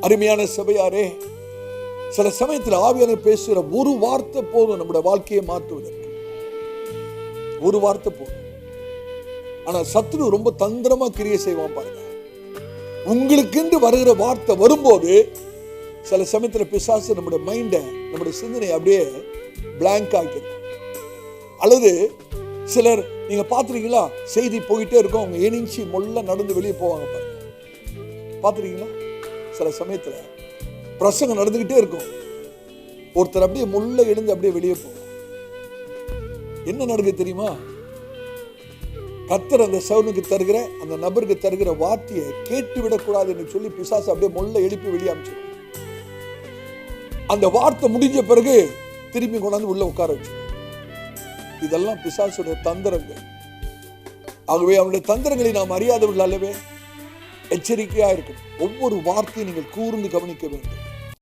அருமையான சபையாரே, சில சமயத்தில் ஆவியானவர் பேசுகிற ஒரு வார்த்தை போதும் நம்முடைய வாழ்க்கையை மாற்றுவதற்கு. ஒரு வார்த்தை போதும். ஆனா சத்துரு ரொம்ப தந்திரமா கிரியை செய்வான் பாருங்க. உங்களுக்கு வருகிற வார்த்தை வரும்போது சில சமயத்துல பிசாசு நம்முடைய மைண்டை, நம்முடைய சிந்தனை அப்படியே பிளாங்க் ஆக்கிடும். அல்லது சிலர் நீங்க பாத்துறீங்களா, செய்தி போயிட்டே இருக்கும், அவங்க ஏனிஞ்சி மொல்ல நடந்து வெளியே போவாங்க பாருங்க. பாத்துறீங்களா? சில சமயத்துல பிரசங்கம் நடந்துகிட்டே இருக்கும், ஒருத்தர் அப்படியே முள்ள எழுந்து அப்படியே வெளியே போகும். என்ன நடக்குது தெரியுமா? கர்த்தர் அந்த சவுனுக்கு தருகிற, அந்த நபருக்கு தருகிற வார்த்தையை கேட்டு விடக்கூடாது என்று சொல்லி பிசாசு அப்படியே முள்ள எழுப்பி வெளியே அமைச்சிடும். அந்த வார்த்தை முடிஞ்ச பிறகு திரும்பி கொண்டாந்து உள்ள உட்கார வச்சிடும். இதெல்லாம் பிசாசுடைய தந்திரங்கள். ஆகவே அவனுடைய தந்திரங்களை நாம் அறியாதவர்கள் அல்லவே. எச்சரிக்கையா இருக்கணும். ஒவ்வொரு வார்த்தையும் நீங்கள் கூர்ந்து கவனிக்க வேண்டும்.